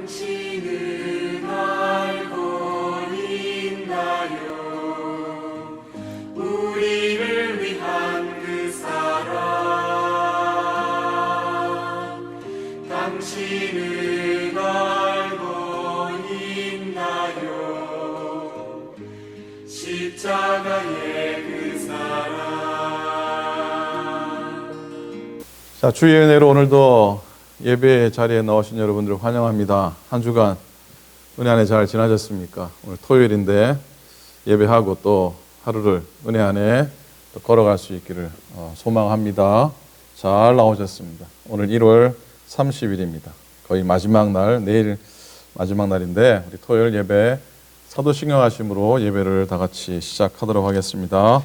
당신은 알고 있나요? 우리를 위한 그 사랑 당신은 알고 있나요? 십자가의 그 사랑. 자, 주의 은혜로 오늘도 예배 자리에 나오신 여러분들을 환영합니다. 한 주간 은혜 안에 잘 지나셨습니까? 오늘 토요일인데 예배하고 또 하루를 은혜 안에 또 걸어갈 수 있기를 소망합니다. 잘 나오셨습니다. 오늘 1월 30일입니다. 거의 마지막 날, 내일 마지막 날인데 우리 토요일 예배 사도신경하심으로 예배를 다 같이 시작하도록 하겠습니다.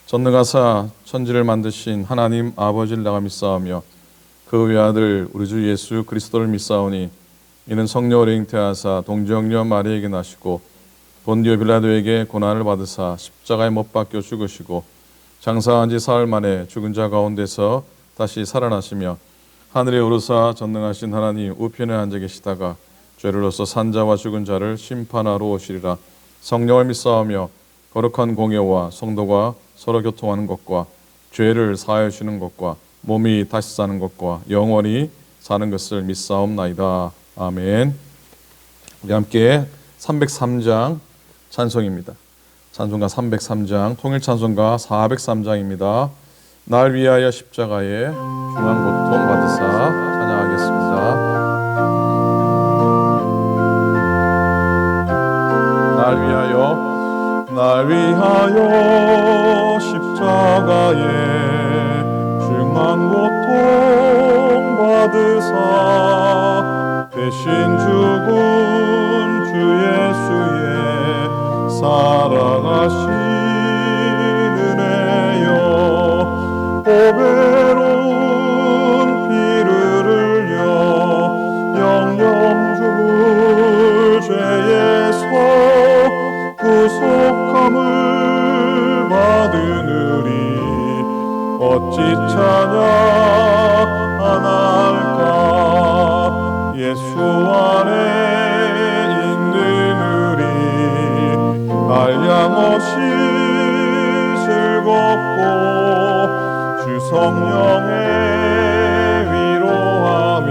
전능하사 천지를 만드신 하나님 아버지를 내가 믿사오며 그 외아들 우리 주 예수 그리스도를 믿사오니 이는 성령으로 잉태하사 동정녀 마리아에게 나시고 본디오 빌라도에게 고난을 받으사 십자가에 못 박혀 죽으시고 장사한 지 사흘 만에 죽은 자 가운데서 다시 살아나시며 하늘에 오르사 전능하신 하나님 우편에 앉아 계시다가 죄를로서 산 자와 죽은 자를 심판하러 오시리라. 성령을 믿사오며 거룩한 공예와 성도가 서로 교통하는 것과 죄를 사하여 주는 것과 몸이 다시 사는 것과 영원히 사는 것을 믿사옵나이다. 아멘. 우리 함께 303장 찬송입니다. 찬송가 303장, 통일찬송가 403장입니다. 날 위하여 십자가에 중한 고통 받으사 찬양하겠습니다. 날 위하여 십자가에 중한 고통 받으사 대신 죽은 주 예수의 사랑하신 은혜여 보배로운 피를 흘려 영영 죽을 죄에서 구속함을 받으느니 어찌 찬양 안 할까. 예수 안에 있느니 한량없이 즐겁고 주 성령의 위로함이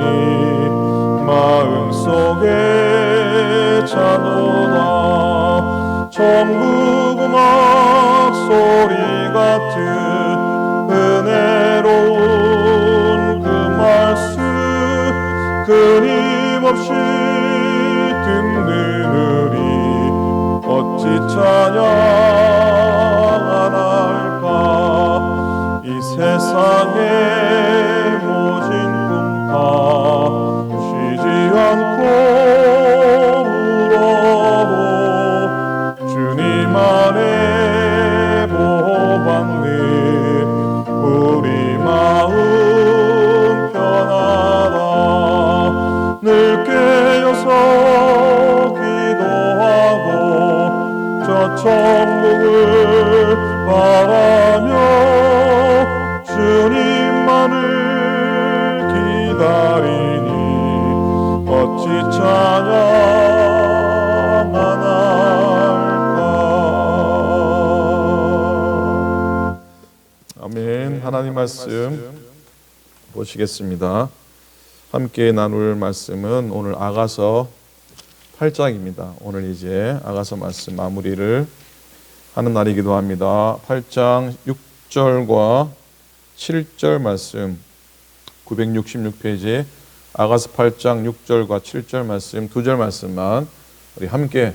마음속에 차도다. 천국 음악 소리 같은 은혜로운 그 말씀 끊임없이 듣느니 어찌 찬양 안 할까. 이 세상의 모진 꿈과 쉬지 않고 주님 안에 보호받는 우리 마음 편하다. 늘 깨어서 기도하고 저 천국을 바라며 주님만을 기다리니 어찌 찬양 안 할까. 아멘. 하나님 말씀 보시겠습니다. 함께 나눌 말씀은 오늘 아가서 8장입니다. 오늘 이제 아가서 말씀 마무리를 하는 날이기도 합니다. 8장 6절과 7절 말씀 966페이지 아가서 8장 6절과 7절 말씀 두 절 말씀만 우리 함께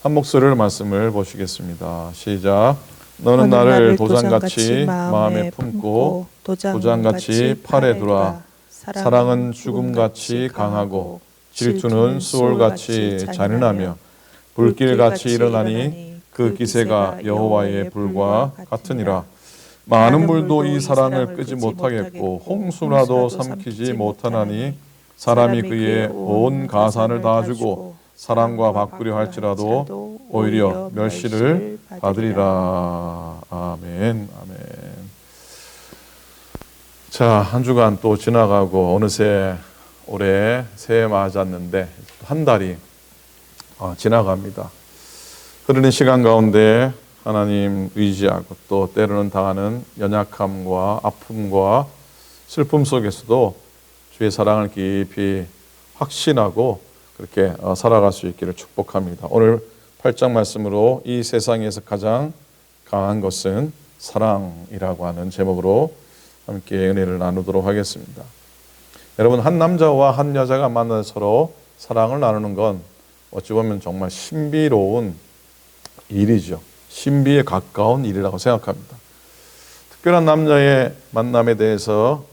한 목소리로 말씀을 보시겠습니다. 시작. 너는 나를 도장같이 마음에 품고 도장같이 팔에 두라. 사랑은 죽음같이 강하고 질투는 수월같이 잔인하며 불길같이 일어나니 그 기세가 여호와의 불과 같으니라. 많은 물도 이 사랑을 끄지 못하겠고 홍수라도 삼키지 못하나니 사람이 그의 온 가산을 다 주고 사랑과 바꾸려 할지라도 오히려 멸시를 받으리라. 아멘. 아멘. 자, 한 주간 또 지나가고 어느새 올해 새해 맞았는데 한 달이 지나갑니다. 흐르는 시간 가운데 하나님 의지하고 또 때로는 당하는 연약함과 아픔과 슬픔 속에서도 주의 사랑을 깊이 확신하고 그렇게 살아갈 수 있기를 축복합니다. 오늘 8장 말씀으로 이 세상에서 가장 강한 것은 사랑이라고 하는 제목으로 함께 은혜를 나누도록 하겠습니다. 여러분, 한 남자와 한 여자가 만나서 서로 사랑을 나누는 건 어찌 보면 정말 신비로운 일이죠. 신비에 가까운 일이라고 생각합니다. 특별한 남녀의 만남에 대해서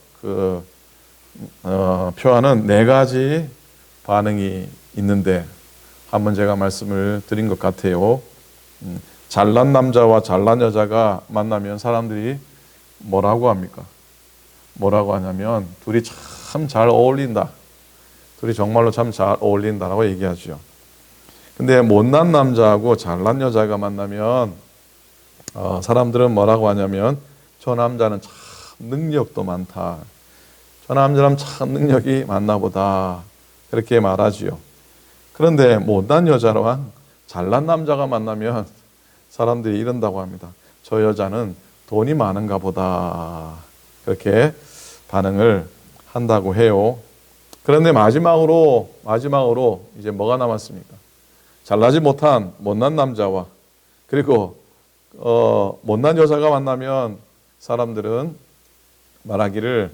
표하는 4가지 반응이 있는데 한번 제가 말씀을 드린 것 같아요. 잘난 남자와 잘난 여자가 만나면 사람들이 뭐라고 합니까? 뭐라고 하냐면 둘이 참 잘 어울린다. 둘이 정말로 참 잘 어울린다라고 얘기하죠. 근데 못난 남자하고 잘난 여자가 만나면 사람들은 뭐라고 하냐면 저 남자는 참 능력도 많다. 저 남자는 참 능력이 많나 보다. 그렇게 말하지요. 그런데 못난 여자랑 잘난 남자가 만나면 사람들이 이런다고 합니다. 저 여자는 돈이 많은가 보다. 그렇게 반응을 한다고 해요. 그런데 마지막으로 이제 뭐가 남았습니까? 잘나지 못한 못난 남자와 그리고 못난 여자가 만나면 사람들은 말하기를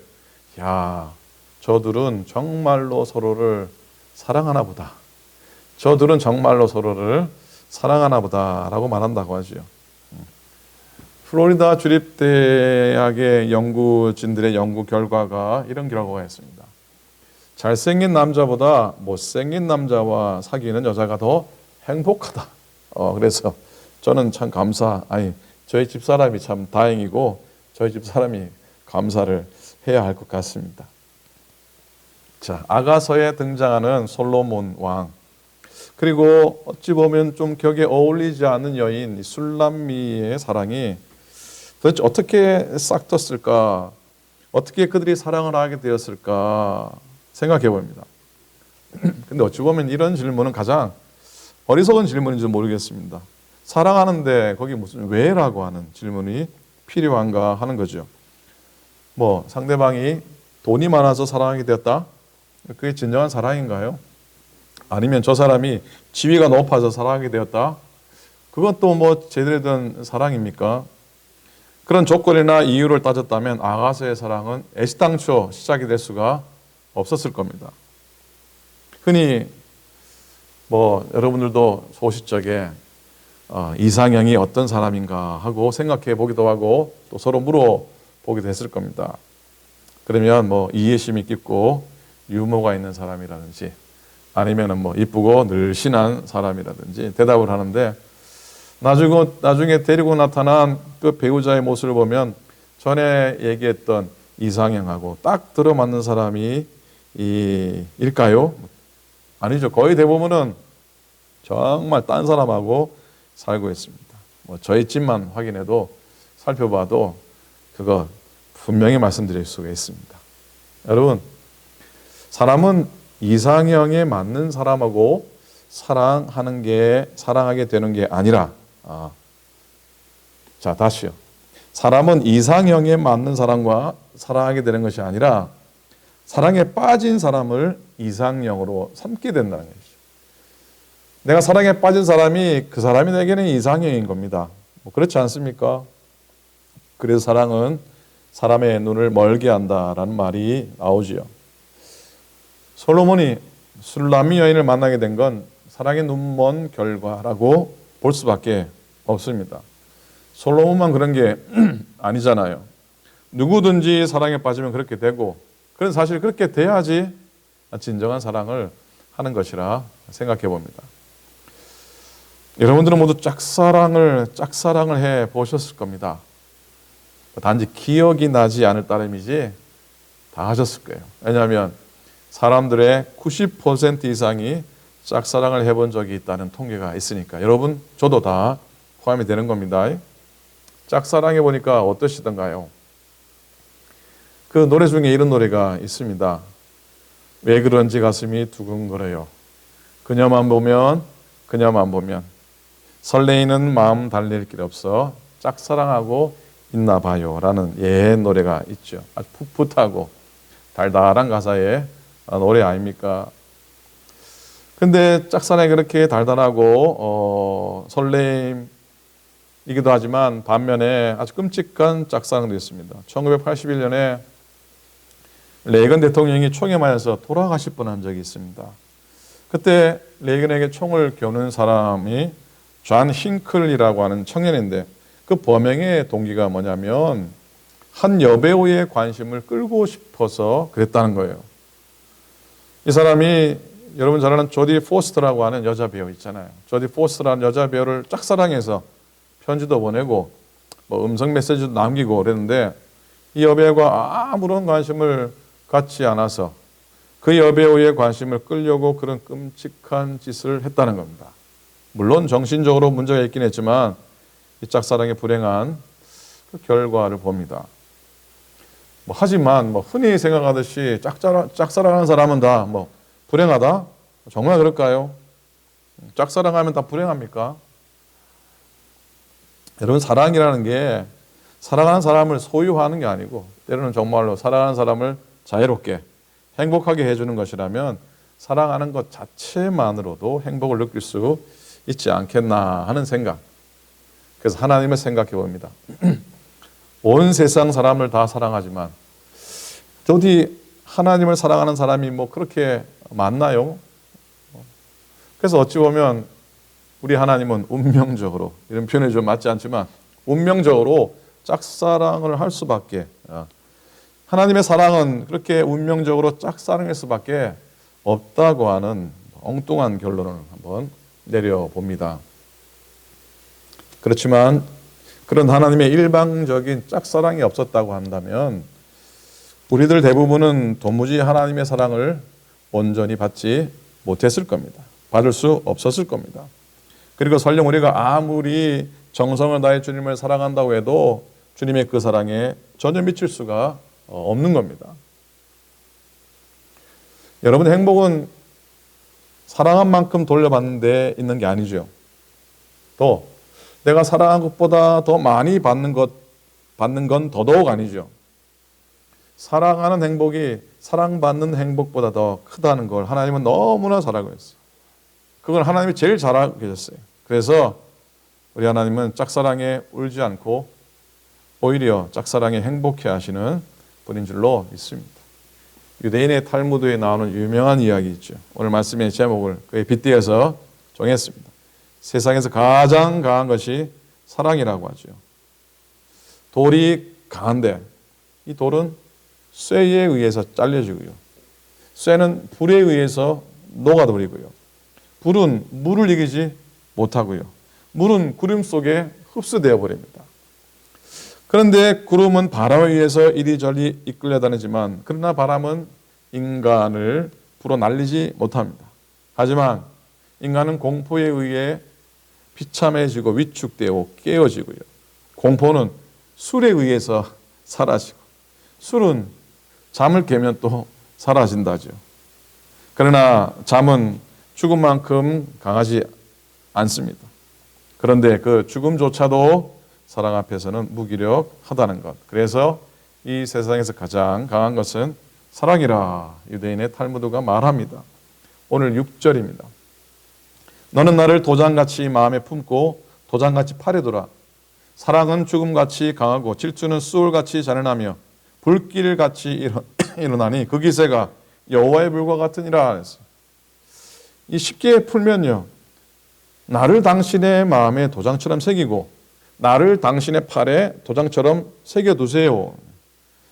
야, 저들은 정말로 서로를 사랑하나 보다. 저들은 정말로 서로를 사랑하나 보다라고 말한다고 하죠. 플로리다 주립대학의 연구진들의 연구 결과가 이런 결과가 있습니다. 잘생긴 남자보다 못생긴 남자와 사귀는 여자가 더 행복하다. 그래서 저는 참 저희 집 사람이 참 다행이고 저희 집 사람이 감사를 해야 할 것 같습니다. 자, 아가서에 등장하는 솔로몬 왕, 그리고 어찌 보면 좀 격에 어울리지 않는 여인 술람미의 사랑이 도대체 어떻게 싹텄을까? 어떻게 그들이 사랑을 하게 되었을까? 생각해 봅니다. 근데 어찌 보면 이런 질문은 가장 어리석은 질문인지 모르겠습니다. 사랑하는데 거기 무슨 왜라고 하는 질문이 필요한가 하는 거죠. 뭐 상대방이 돈이 많아서 사랑하게 되었다? 그게 진정한 사랑인가요? 아니면 저 사람이 지위가 높아서 사랑하게 되었다? 그건 또 뭐 제대로 된 사랑입니까? 그런 조건이나 이유를 따졌다면 아가서의 사랑은 애시당초 시작이 될 수가 없었을 겁니다. 흔히 뭐 여러분들도 소시적에 이상형이 어떤 사람인가 하고 생각해 보기도 하고 또 서로 물어보기도 했을 겁니다. 그러면 뭐 이해심이 깊고 유머가 있는 사람이라든지 아니면은 뭐 이쁘고 늘씬한 사람이라든지 대답을 하는데 나중에 데리고 나타난 그 배우자의 모습을 보면 전에 얘기했던 이상형하고 딱 들어맞는 사람이 일까요? 아니죠. 거의 대부분은 정말 딴 사람하고 살고 있습니다. 뭐 저희 집만 확인해도 살펴봐도 그거 분명히 말씀드릴 수가 있습니다. 여러분, 사람은 이상형에 맞는 사람하고 사랑하게 되는 게 아니라 자, 다시요. 사람은 이상형에 맞는 사람과 사랑하게 되는 것이 아니라 사랑에 빠진 사람을 이상형으로 삼게 된다는 것이죠. 내가 사랑에 빠진 사람이 그 사람이 내게는 이상형인 겁니다. 뭐 그렇지 않습니까? 그래서 사랑은 사람의 눈을 멀게 한다라는 말이 나오지요. 솔로몬이 술람미 여인을 만나게 된 건 사랑의 눈먼 결과라고 볼 수밖에 없습니다. 솔로몬만 그런 게 아니잖아요. 누구든지 사랑에 빠지면 그렇게 되고, 그런 사실 그렇게 돼야지 진정한 사랑을 하는 것이라 생각해 봅니다. 여러분들은 모두 짝사랑을 해 보셨을 겁니다. 단지 기억이 나지 않을 따름이지 다 하셨을 거예요. 왜냐하면 사람들의 90% 이상이 짝사랑을 해본 적이 있다는 통계가 있으니까. 여러분, 저도 다 포함이 되는 겁니다. 짝사랑해 보니까 어떠시던가요? 그 노래 중에 이런 노래가 있습니다. 왜 그런지 가슴이 두근거려요. 그녀만 보면 설레이는 마음 달랠 길 없어 짝사랑하고 있나 봐요 라는 옛 노래가 있죠. 아주 풋풋하고 달달한 가사의 노래 아닙니까? 근데 짝사랑이 그렇게 달달하고 설레임이기도 하지만 반면에 아주 끔찍한 짝사랑도 있습니다. 1981년에 레이건 대통령이 총에 맞아서 돌아가실 뻔한 적이 있습니다. 그때 레이건에게 총을 겨눈 사람이 존 힝클이라고 하는 청년인데 그 범행의 동기가 뭐냐면 한 여배우의 관심을 끌고 싶어서 그랬다는 거예요. 이 사람이 여러분 잘 아는 조디 포스터라고 하는 여자 배우 있잖아요. 조디 포스터라는 여자 배우를 짝사랑해서 편지도 보내고 뭐 음성 메시지도 남기고 그랬는데 이 여배우가 아무런 관심을 갖지 않아서 그 여배우의 관심을 끌려고 그런 끔찍한 짓을 했다는 겁니다. 물론 정신적으로 문제가 있긴 했지만 이 짝사랑의 불행한 그 결과를 봅니다. 하지만 흔히 생각하듯이 짝사랑하는 사람은 다 불행하다? 정말 그럴까요? 짝사랑하면 다 불행합니까? 여러분 사랑이라는 게 사랑하는 사람을 소유하는 게 아니고 때로는 정말로 사랑하는 사람을 자유롭게 행복하게 해주는 것이라면 사랑하는 것 자체만으로도 행복을 느낄 수 있지 않겠나 하는 생각. 그래서 하나님을 생각해 봅니다. 온 세상 사람을 다 사랑하지만 어디 하나님을 사랑하는 사람이 그렇게 많나요? 그래서 어찌 보면 우리 하나님은 운명적으로, 이런 표현이 좀 맞지 않지만 운명적으로 짝사랑을 할 수밖에, 하나님의 사랑은 그렇게 운명적으로 짝사랑할 수밖에 없다고 하는 엉뚱한 결론을 한번 내려봅니다. 그렇지만 그런 하나님의 일방적인 짝사랑이 없었다고 한다면 우리들 대부분은 도무지 하나님의 사랑을 온전히 받지 못했을 겁니다. 받을 수 없었을 겁니다. 그리고 설령 우리가 아무리 정성을 다해 주님을 사랑한다고 해도 주님의 그 사랑에 전혀 미칠 수가 없는 겁니다. 여러분 행복은 사랑한 만큼 돌려받는 데 있는 게 아니죠. 또 내가 사랑한 것보다 더 많이 받는 건 더더욱 아니죠. 사랑하는 행복이 사랑받는 행복보다 더 크다는 걸 하나님은 너무나 잘 알고 있어요. 그걸 하나님이 제일 잘 알고 계셨어요. 그래서 우리 하나님은 짝사랑에 울지 않고 오히려 짝사랑에 행복해 하시는 분인 줄로 믿습니다. 유대인의 탈무드에 나오는 유명한 이야기 있죠. 오늘 말씀의 제목을 그에 빗대어서 정했습니다. 세상에서 가장 강한 것이 사랑이라고 하죠. 돌이 강한데 이 돌은 쇠에 의해서 잘려지고요. 쇠는 불에 의해서 녹아버리고요. 불은 물을 이기지 못하고요. 물은 구름 속에 흡수되어 버립니다. 그런데 구름은 바람에 의해서 이리저리 이끌려 다니지만 그러나 바람은 인간을 불어 날리지 못합니다. 하지만 인간은 공포에 의해 비참해지고 위축되고 깨어지고요. 공포는 술에 의해서 사라지고 술은 잠을 깨면 또 사라진다죠. 그러나 잠은 죽음만큼 강하지 않습니다. 그런데 그 죽음조차도 사랑 앞에서는 무기력하다는 것. 그래서 이 세상에서 가장 강한 것은 사랑이라 유대인의 탈무드가 말합니다. 오늘 6절입니다. 너는 나를 도장같이 마음에 품고 도장같이 팔에 두라. 사랑은 죽음같이 강하고 질투는 수월같이 잔인하며 불길같이 일어나니 그 기세가 여호와의 불과 같으니라. 이 쉽게 풀면요, 나를 당신의 마음에 도장처럼 새기고 나를 당신의 팔에 도장처럼 새겨두세요.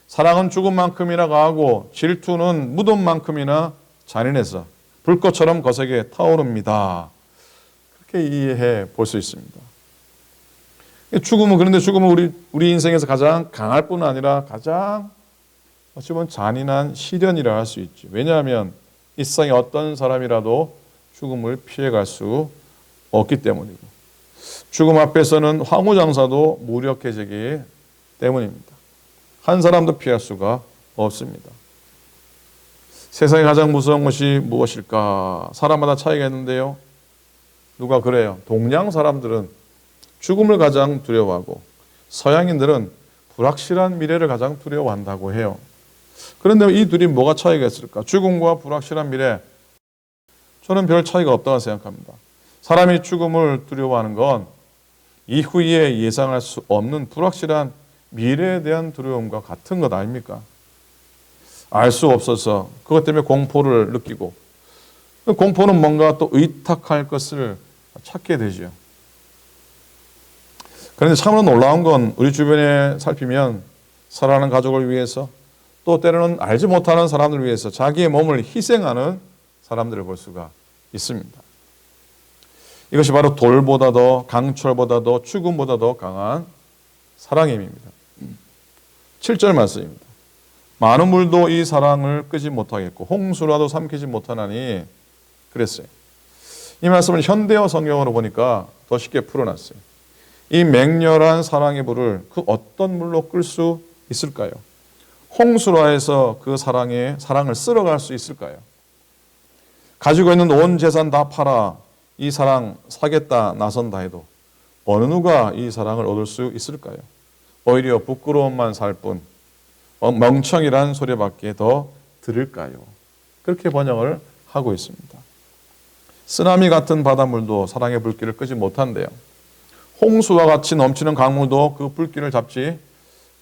사랑은 죽음만큼이나 강하고 질투는 무덤만큼이나 잔인해서 불꽃처럼 거세게 타오릅니다. 그렇게 이해해 볼 수 있습니다. 죽음은, 그런데 죽음은 우리 인생에서 가장 강할 뿐 아니라 가장 어찌 보면 잔인한 시련이라 할 수 있죠. 왜냐하면 이 세상에 어떤 사람이라도 죽음을 피해갈 수 없기 때문이고 죽음 앞에서는 황후장사도 무력해지기 때문입니다. 한 사람도 피할 수가 없습니다. 세상에 가장 무서운 것이 무엇일까? 사람마다 차이가 있는데요. 누가 그래요? 동양 사람들은 죽음을 가장 두려워하고 서양인들은 불확실한 미래를 가장 두려워한다고 해요. 그런데 이 둘이 뭐가 차이가 있을까? 죽음과 불확실한 미래. 저는 별 차이가 없다고 생각합니다. 사람이 죽음을 두려워하는 건 이후에 예상할 수 없는 불확실한 미래에 대한 두려움과 같은 것 아닙니까? 알 수 없어서 그것 때문에 공포를 느끼고, 공포는 뭔가 또 의탁할 것을 찾게 되죠. 그런데 참으로 놀라운 건 우리 주변에 살피면 사랑하는 가족을 위해서, 또 때로는 알지 못하는 사람들을 위해서 자기의 몸을 희생하는 사람들을 볼 수가 있습니다. 이것이 바로 돌보다도 강철보다도 죽음보다도 강한 사랑의 힘입니다. 7절 말씀입니다. 많은 물도 이 사랑을 끄지 못하겠고 홍수라도 삼키지 못하나니 그랬어요. 이 말씀을 현대어 성경으로 보니까 더 쉽게 풀어놨어요. 이 맹렬한 사랑의 불을 그 어떤 물로 끌 수 있을까요? 홍수라 해서 그 사랑을 쓸어갈 수 있을까요? 가지고 있는 온 재산 다 팔아 이 사랑 사겠다 나선다 해도 어느 누가 이 사랑을 얻을 수 있을까요? 오히려 부끄러움만 살 뿐 멍청이란 소리밖에 더 들을까요? 그렇게 번역을 하고 있습니다. 쓰나미 같은 바닷물도 사랑의 불길을 끄지 못한대요. 홍수와 같이 넘치는 강물도 그 불길을 잡지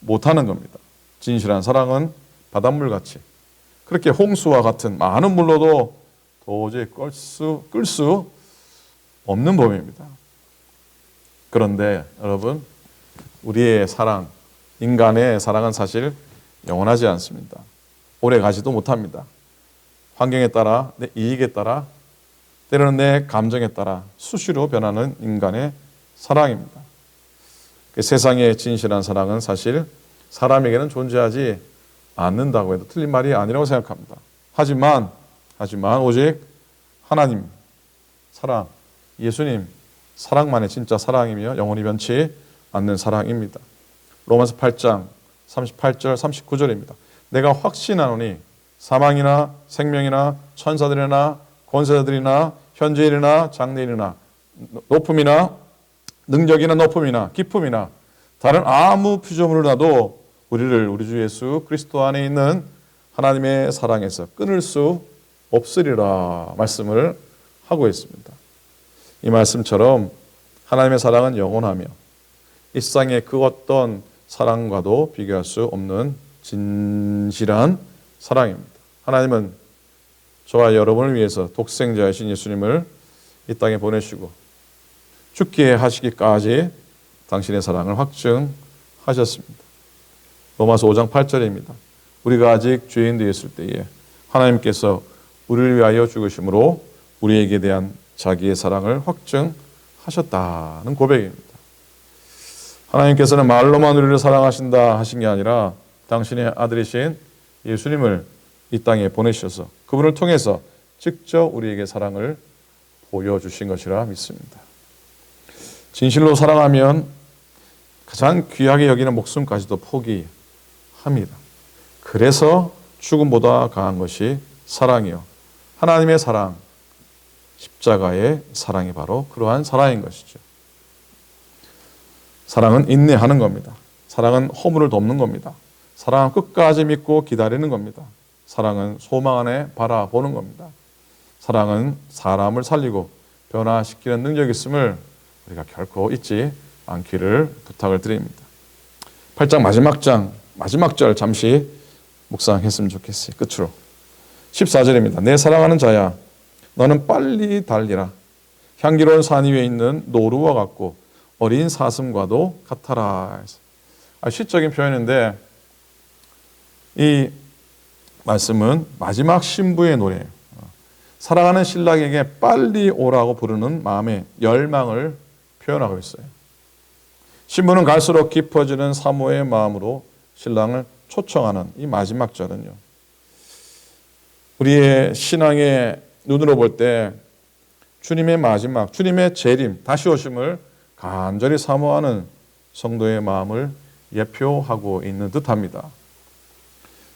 못하는 겁니다. 진실한 사랑은 바닷물같이 그렇게 홍수와 같은 많은 물로도 도저히 끌 수 없는 법입니다. 그런데 여러분, 우리의 사랑, 인간의 사랑은 사실 영원하지 않습니다. 오래 가지도 못합니다. 환경에 따라, 내 이익에 따라, 때로는 내 감정에 따라 수시로 변하는 인간의 사랑입니다. 세상의 진실한 사랑은 사실 사람에게는 존재하지 않는다고 해도 틀린 말이 아니라고 생각합니다. 하지만 오직 하나님 사랑, 예수님 사랑만이 진짜 사랑이며 영원히 변치 않는 사랑입니다. 로마서 8장 38절 39절입니다. 내가 확신하노니 사망이나 생명이나 천사들이나 권세자들이나 현재일이나 장래일이나 높음이나 능력이나 높음이나 기쁨이나 다른 아무 피조물이라도 우리를 우리 주 예수 그리스도 안에 있는 하나님의 사랑에서 끊을 수 없으리라 말씀을 하고 있습니다. 이 말씀처럼 하나님의 사랑은 영원하며 이 세상의 그 어떤 사랑과도 비교할 수 없는 진실한 사랑입니다. 하나님은 저와 여러분을 위해서 독생자이신 예수님을 이 땅에 보내시고 죽게 하시기까지 당신의 사랑을 확증하셨습니다. 로마서 5장 8절입니다. 우리가 아직 죄인 되었을 때에 하나님께서 우리를 위하여 죽으심으로 우리에게 대한 자기의 사랑을 확증하셨다는 고백입니다. 하나님께서는 말로만 우리를 사랑하신다 하신 게 아니라 당신의 아들이신 예수님을 이 땅에 보내셔서 그분을 통해서 직접 우리에게 사랑을 보여주신 것이라 믿습니다. 진실로 사랑하면 가장 귀하게 여기는 목숨까지도 포기합니다. 그래서 죽음보다 강한 것이 사랑이요. 하나님의 사랑, 십자가의 사랑이 바로 그러한 사랑인 것이죠. 사랑은 인내하는 겁니다. 사랑은 허물을 돕는 겁니다. 사랑은 끝까지 믿고 기다리는 겁니다. 사랑은 소망 안에 바라보는 겁니다. 사랑은 사람을 살리고 변화시키는 능력이 있음을 우리가 결코 잊지 않기를 부탁을 드립니다. 8장 마지막 절 잠시 묵상했으면 좋겠어요. 끝으로 14절입니다. 내 사랑하는 자야 너는 빨리 달리라. 향기로운 산 위에 있는 노루와 같고 어린 사슴과도 같아라. 시적인 표현인데 이 말씀은 마지막 신부의 노래예요. 사랑하는 신랑에게 빨리 오라고 부르는 마음의 열망을 표현하고 있어요. 신부는 갈수록 깊어지는 사모의 마음으로 신랑을 초청하는 이 마지막 절은요. 우리의 신앙의 눈으로 볼 때 주님의 마지막, 주님의 재림, 다시 오심을 간절히 사모하는 성도의 마음을 예표하고 있는 듯합니다.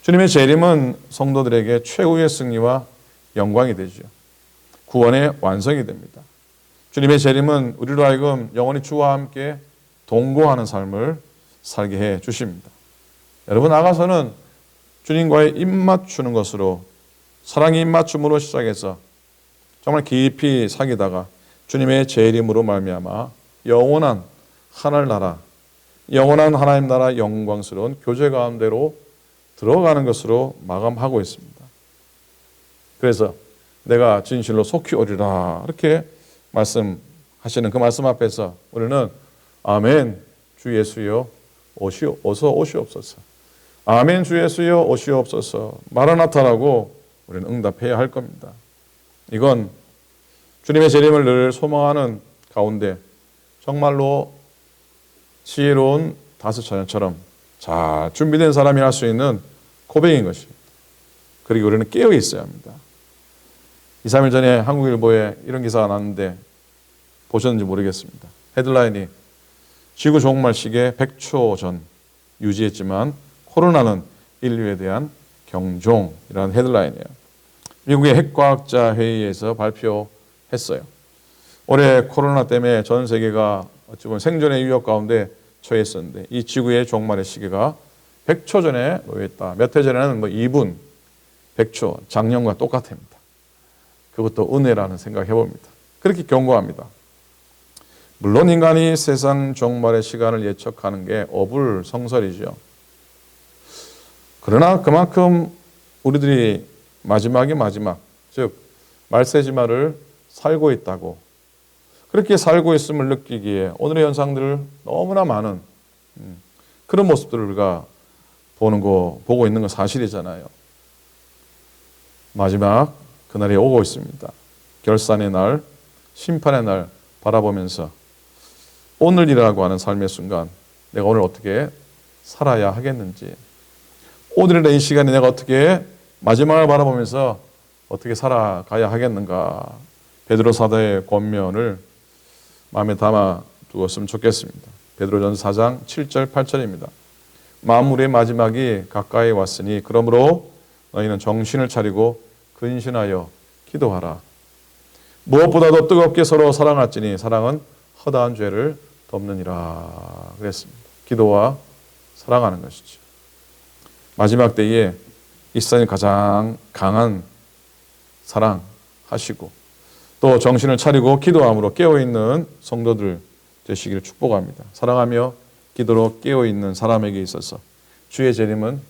주님의 재림은 성도들에게 최후의 승리와 영광이 되죠. 구원의 완성이 됩니다. 주님의 재림은 우리로 하여금 영원히 주와 함께 동거하는 삶을 살게 해 주십니다. 여러분, 아가서는 주님과의 입맞추는 것으로, 사랑의 입맞춤으로 시작해서 정말 깊이 사귀다가 주님의 재림으로 말미암아 영원한 하늘나라, 영원한 하나님 나라 영광스러운 교제 가운데로 들어가는 것으로 마감하고 있습니다. 그래서 내가 진실로 속히 오리라 이렇게 말씀하시는 그 말씀 앞에서 우리는 아멘 주 예수여 어서 오시옵소서, 아멘 주 예수여 오시옵소서, 마라나타라고 우리는 응답해야 할 겁니다. 이건 주님의 재림을 늘 소망하는 가운데 정말로 지혜로운 다섯 처녀처럼 잘 준비된 사람이 할 수 있는 고백인 것입니다. 그리고 우리는 깨어 있어야 합니다. 2, 3일 전에 한국일보에 이런 기사가 났는데 보셨는지 모르겠습니다. 헤드라인이 지구 종말 시계 100초 전 유지했지만 코로나는 인류에 대한 경종이라는 헤드라인이에요. 미국의 핵과학자 회의에서 발표했어요. 올해 코로나 때문에 전 세계가 어찌 보면 생존의 위협 가운데 처했었는데 이 지구의 종말의 시계가 100초 전에 놓여있다. 몇 해 전에는 2분, 100초, 작년과 똑같습니다. 그것도 은혜라는 생각 해봅니다. 그렇게 경고합니다. 물론 인간이 세상 종말의 시간을 예측하는 게 어불성설이죠. 그러나 그만큼 우리들이 마지막의 마지막, 즉 말세지마를 살고 있다고, 그렇게 살고 있음을 느끼기에 오늘의 현상들을 너무나 많은 그런 모습들을 우리가 보고 있는 건 사실이잖아요. 마지막 그날이 오고 있습니다. 결산의 날, 심판의 날 바라보면서 오늘이라고 하는 삶의 순간 내가 오늘 어떻게 살아야 하겠는지, 오늘의 이 시간에 내가 어떻게 마지막을 바라보면서 어떻게 살아가야 하겠는가, 베드로 사도의 권면을 마음에 담아 두었으면 좋겠습니다. 베드로전서 4장 7절 8절입니다. 만물의 마지막이 가까이 왔으니 그러므로 너희는 정신을 차리고 근신하여 기도하라. 무엇보다도 뜨겁게 서로 사랑할지니 사랑은 허다한 죄를 덮느니라 그랬습니다. 기도와 사랑하는 것이죠. 마지막 때에 이 세상에 가장 강한 사랑하시고 또 정신을 차리고 기도함으로 깨어있는 성도들 되시기를 축복합니다. 사랑하며 기도로 깨어있는 사람에게 있어서 주의 재림은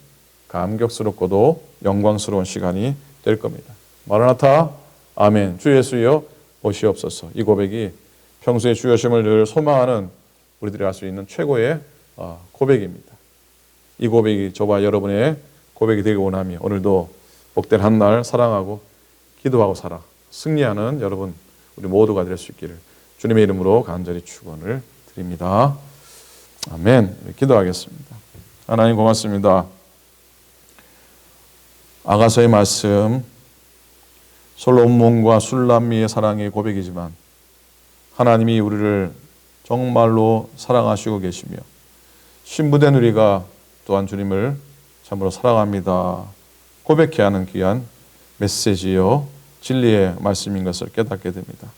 감격스럽고도 영광스러운 시간이 될 겁니다. 마라나타, 아멘, 주 예수여 오시옵소서. 이 고백이 평소에 주 오심을 늘 소망하는 우리들이 할 수 있는 최고의 고백입니다. 이 고백이 저와 여러분의 고백이 되기 원하며 오늘도 복된 한 날 사랑하고 기도하고 살아 승리하는 여러분 우리 모두가 될 수 있기를 주님의 이름으로 간절히 축원을 드립니다. 아멘. 기도하겠습니다. 하나님 고맙습니다. 아가서의 말씀 솔로몬과 술람미의 사랑의 고백이지만 하나님이 우리를 정말로 사랑하시고 계시며 신부된 우리가 또한 주님을 참으로 사랑합니다 고백해야 하는 귀한 메시지요 진리의 말씀인 것을 깨닫게 됩니다.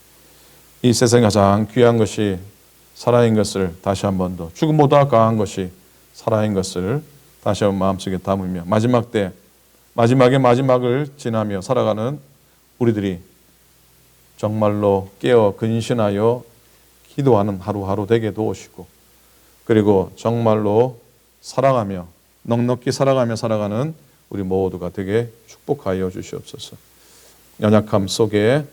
이 세상에 가장 귀한 것이 살아인 것을 다시 한 번 더, 죽음보다 강한 것이 살아인 것을 다시 한번 마음속에 담으며 마지막 때 마지막의 마지막을 지나며 살아가는 우리들이 정말로 깨어 근신하여 기도하는 하루하루 되게 도우시고 그리고 정말로 사랑하며 넉넉히 살아가며 살아가는 우리 모두가 되게 축복하여 주시옵소서. 연약함 속에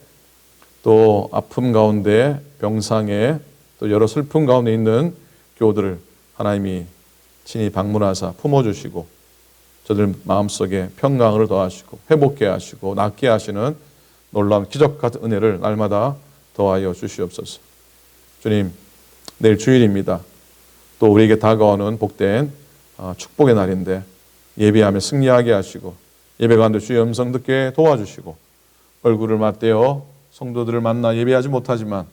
또 아픔 가운데 병상에 또 여러 슬픔 가운데 있는 교우들을 하나님이 친히 방문하사 품어주시고 저들 마음속에 평강을 더하시고 회복케 하시고 낫게 하시는 놀라운 기적 같은 은혜를 날마다 더하여 주시옵소서. 주님, 내일 주일입니다. 또 우리에게 다가오는 복된 축복의 날인데 예배하며 승리하게 하시고 예배 가운데 주의 음성 듣게 도와주시고 얼굴을 맞대어 성도들을 만나 예배하지 못하지만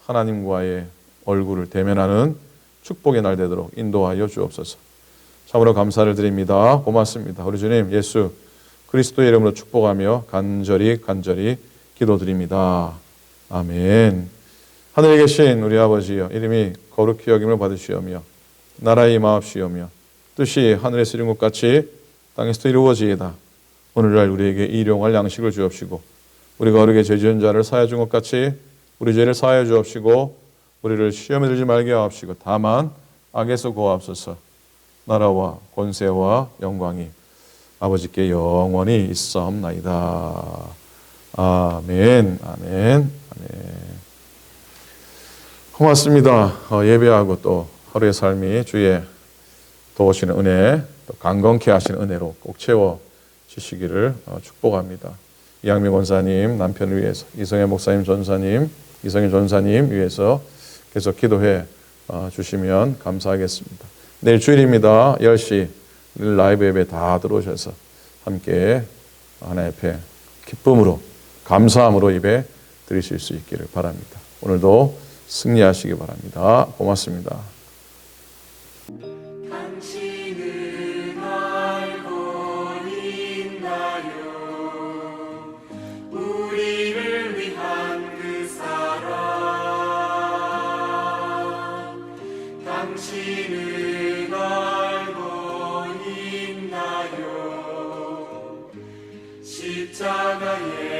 하나님과의 얼굴을 대면하는 축복의 날 되도록 인도하여 주옵소서. 참으로 감사를 드립니다. 고맙습니다. 우리 주님 예수 그리스도의 이름으로 축복하며 간절히 기도드립니다. 아멘. 하늘에 계신 우리 아버지여, 이름이 거룩히 여김을 받으시오며 나라의 임하옵시오며 뜻이 하늘에서 이룬 것 같이 땅에서도 이루어지이다. 오늘날 우리에게 일용할 양식을 주옵시고 우리가 어르게 죄 지은 자를 사하여 준 것 같이 우리 죄를 사하여 주옵시고 우리를 시험에 들지 말게 하옵시고 다만 악에서 구하옵소서. 나라와 권세와 영광이 아버지께 영원히 있사옵나이다. 아멘. 고맙습니다. 예배하고 또 하루의 삶이 주의 도우시는 은혜, 또 강건케 하시는 은혜로 꼭 채워 주시기를 축복합니다. 이양미 원사님 남편을 위해서, 이성애 목사님 전사님, 이성애 전사님 위해서 계속 기도해 주시면 감사하겠습니다. 내일 주일입니다. 10시 라이브 예배 다 들어오셔서 함께 하나님 앞에 기쁨으로 감사함으로 예배 드리실 수 있기를 바랍니다. 오늘도 승리하시기 바랍니다. 고맙습니다. 당신은 알고 있나요? 우리를 위한 그 사랑. 당신은 알고 있나요? 십자가에